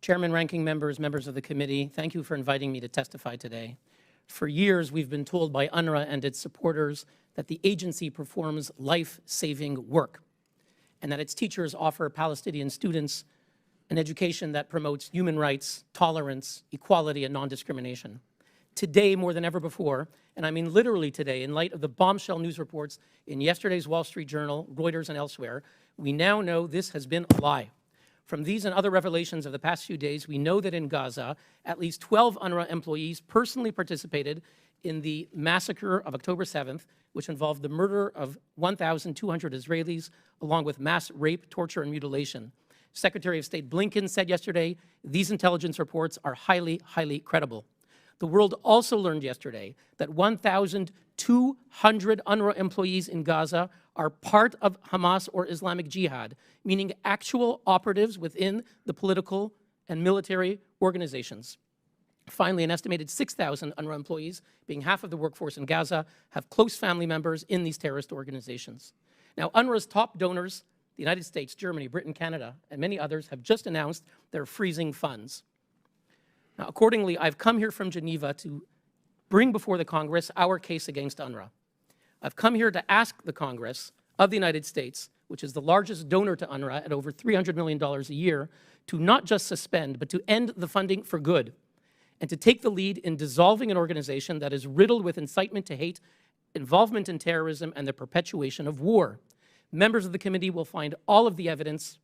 Chairman, ranking members, members of the committee, thank you for inviting me to testify today. For years, we've been told by UNRWA and its supporters that the agency performs life-saving work and that its teachers offer Palestinian students an education that promotes human rights, tolerance, equality, and non-discrimination. Today, more than ever before, and I mean literally today, in light of the bombshell news reports in yesterday's Wall Street Journal, Reuters, and elsewhere, we now know this has been a lie. From these and other revelations of the past few days, we know that in Gaza, at least 12 UNRWA employees personally participated in the massacre of October 7th, which involved the murder of 1,200 Israelis, along with mass rape, torture, and mutilation. Secretary of State Blinken said yesterday, these intelligence reports are highly, highly credible. The world also learned yesterday that 1,200 UNRWA employees in Gaza are part of Hamas or Islamic Jihad, meaning actual operatives within the political and military organizations. Finally, an estimated 6,000 UNRWA employees, being half of the workforce in Gaza, have close family members in these terrorist organizations. Now, UNRWA's top donors, the United States, Germany, Britain, Canada, and many others, have just announced they're freezing funds. Now, accordingly, I've come here from Geneva to bring before the Congress our case against UNRWA. I've come here to ask the Congress of the United States, which is the largest donor to UNRWA at over $300 million a year, to not just suspend, but to end the funding for good, and to take the lead in dissolving an organization that is riddled with incitement to hate, involvement in terrorism, and the perpetuation of war. Members of the committee will find all of the evidence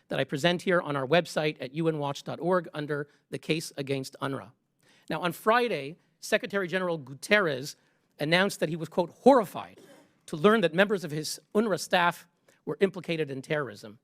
that I present here on our website at unwatch.org under the case against UNRWA. Now, on Friday, Secretary General Guterres announced that he was, quote, horrified to learn that members of his UNRWA staff were implicated in terrorism.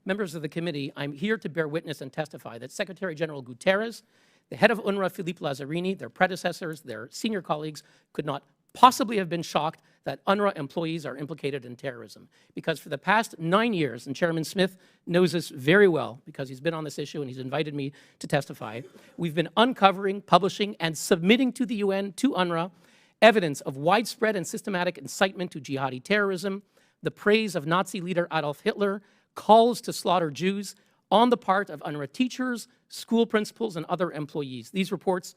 Members of the committee, I'm here to bear witness and testify that Secretary General Guterres, the head of UNRWA, Philippe Lazzarini, their predecessors, their senior colleagues, could not possibly have been shocked that UNRWA employees are implicated in terrorism. Because for the past 9 years, and Chairman Smith knows this very well because he's been on this issue and he's invited me to testify, we've been uncovering, publishing, and submitting to the UN, to UNRWA, evidence of widespread and systematic incitement to jihadi terrorism, the praise of Nazi leader Adolf Hitler, calls to slaughter Jews on the part of UNRWA teachers, school principals, and other employees. These reports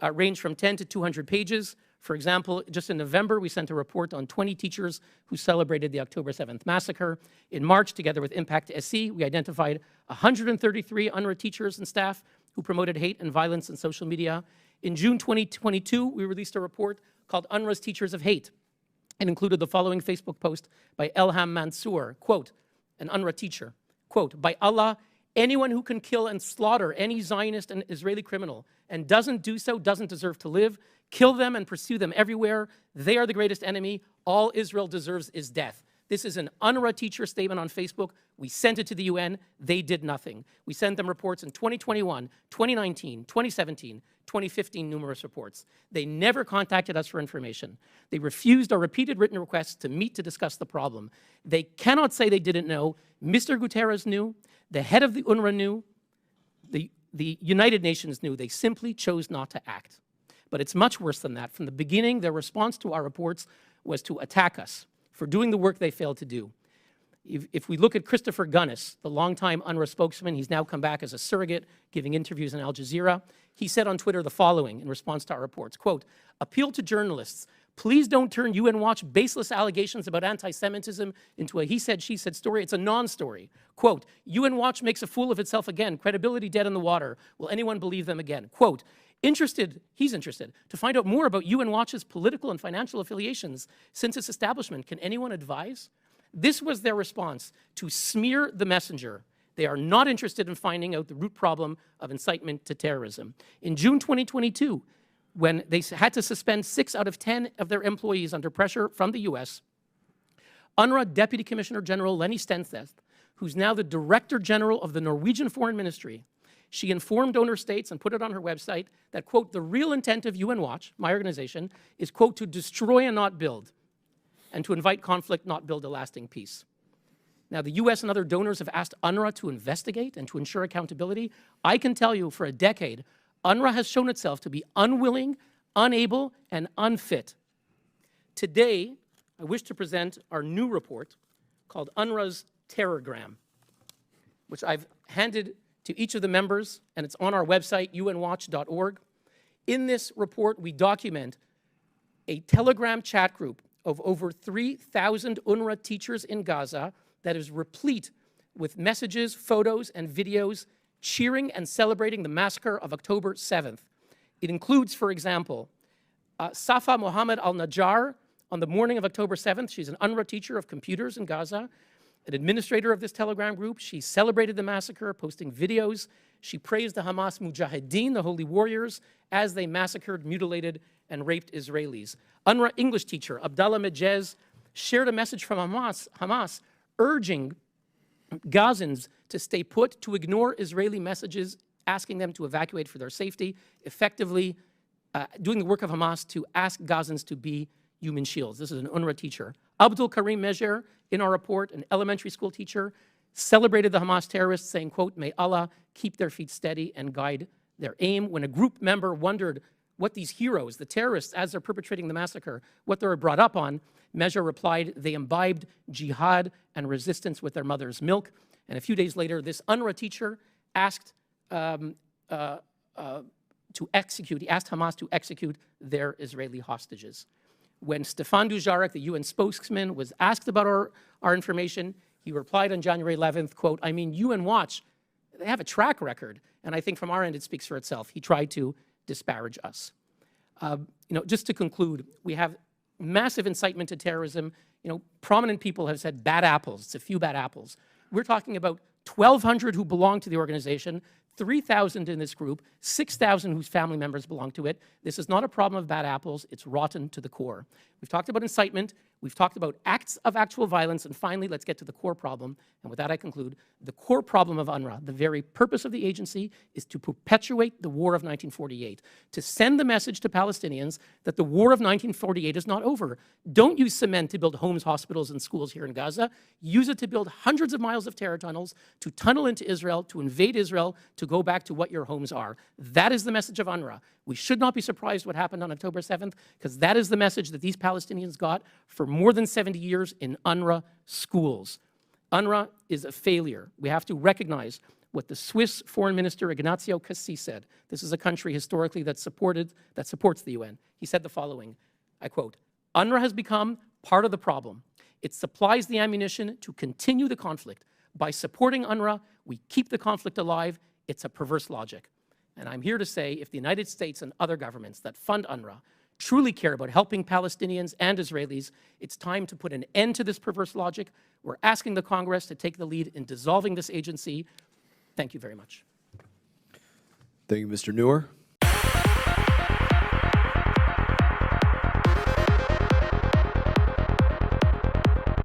range from 10 to 200 pages. For example, just in November, we sent a report on 20 teachers who celebrated the October 7th massacre. In March, together with Impact SC, we identified 133 UNRWA teachers and staff who promoted hate and violence in social media. In June 2022, we released a report called UNRWA's Teachers of Hate, and included the following Facebook post by Elham Mansour, quote, an UNRWA teacher, quote, by Allah, anyone who can kill and slaughter any Zionist and Israeli criminal and doesn't do so doesn't deserve to live. Kill them and pursue them everywhere. They are the greatest enemy. All Israel deserves is death. This is an UNRWA teacher statement on Facebook. We sent it to the UN. They did nothing. We sent them reports in 2021, 2019, 2017, 2015, numerous reports. They never contacted us for information. They refused our repeated written requests to meet to discuss the problem. They cannot say they didn't know. Mr. Guterres knew. The head of the UNRWA knew. The United Nations knew. They simply chose not to act. But it's much worse than that. From the beginning, their response to our reports was to attack us for doing the work they failed to do. If we look at Christopher Gunnis, the longtime UNRWA spokesman, he's now come back as a surrogate, giving interviews on Al Jazeera. He said on Twitter the following in response to our reports, quote, appeal to journalists, please don't turn UN Watch baseless allegations about anti-Semitism into a he said, she said story. It's a non-story. Quote, UN Watch makes a fool of itself again, credibility dead in the water. Will anyone believe them again? Quote, he's interested to find out more about UN Watch's political and financial affiliations since its establishment. Can anyone advise? This was their response to smear the messenger. They are not interested in finding out the root problem of incitement to terrorism. In June 2022, when they had to suspend 6 out of 10 of their employees under pressure from the US, UNRWA Deputy Commissioner General Lenny Stensteth, who's now the Director General of the Norwegian Foreign Ministry, she informed donor states and put it on her website that, quote, the real intent of UN Watch, my organization, is, quote, to destroy and not build, and to invite conflict, not build a lasting peace. Now, the US and other donors have asked UNRWA to investigate and to ensure accountability. I can tell you for a decade, UNRWA has shown itself to be unwilling, unable, and unfit. Today, I wish to present our new report called UNRWA's Terrorgram, which I've handed to each of the members, and it's on our website, unwatch.org. In this report, we document a Telegram chat group of over 3,000 UNRWA teachers in Gaza that is replete with messages, photos, and videos cheering and celebrating the massacre of October 7th. It includes, for example, Safa Mohammed al-Najjar on the morning of October 7th. She's an UNRWA teacher of computers in Gaza, an administrator of this Telegram group. She celebrated the massacre, posting videos. She praised the Hamas Mujahideen, the holy warriors, as they massacred, mutilated, and raped Israelis. UNRWA English teacher Abdallah Mejez shared a message from Hamas urging Gazans to stay put, to ignore Israeli messages asking them to evacuate for their safety, effectively doing the work of Hamas to ask Gazans to be human shields. This is an UNRWA teacher. Abdul Karim Mejer, in our report, an elementary school teacher, celebrated the Hamas terrorists, saying, quote, "May Allah keep their feet steady and guide their aim." When a group member wondered what these heroes, the terrorists, as they're perpetrating the massacre, what they were brought up on, Mejer replied, they imbibed jihad and resistance with their mother's milk. And a few days later, this UNRWA teacher asked he asked Hamas to execute their Israeli hostages. When Stefan Dujarric, the UN spokesman, was asked about our information, he replied on January 11th, quote, "I mean, UN Watch, they have a track record, and I think from our end it speaks for itself." He tried to disparage us. Just to conclude, we have massive incitement to terrorism. Prominent people have said bad apples. It's a few bad apples. We're talking about 1,200 who belong to the organization, 3,000 in this group, 6,000 whose family members belong to it. This is not a problem of bad apples. It's rotten to the core. We've talked about incitement. We've talked about acts of actual violence. And finally, let's get to the core problem. And with that, I conclude. The core problem of UNRWA, the very purpose of the agency, is to perpetuate the war of 1948, to send the message to Palestinians that the war of 1948 is not over. Don't use cement to build homes, hospitals, and schools here in Gaza. Use it to build hundreds of miles of terror tunnels, to tunnel into Israel, to invade Israel, to go back to what your homes are. That is the message of UNRWA. We should not be surprised what happened on October 7th, because that is the message that these Palestinians got for more than 70 years in UNRWA schools. UNRWA is a failure. We have to recognize what the Swiss Foreign Minister Ignazio Cassis said. This is a country historically that supports the UN. He said the following, I quote, "UNRWA has become part of the problem. It supplies the ammunition to continue the conflict. By supporting UNRWA, we keep the conflict alive. It's a perverse logic." And I'm here to say, if the United States and other governments that fund UNRWA truly care about helping Palestinians and Israelis, it's time to put an end to this perverse logic. We're asking the Congress to take the lead in dissolving this agency. Thank you very much. Thank you, Mr. Noor.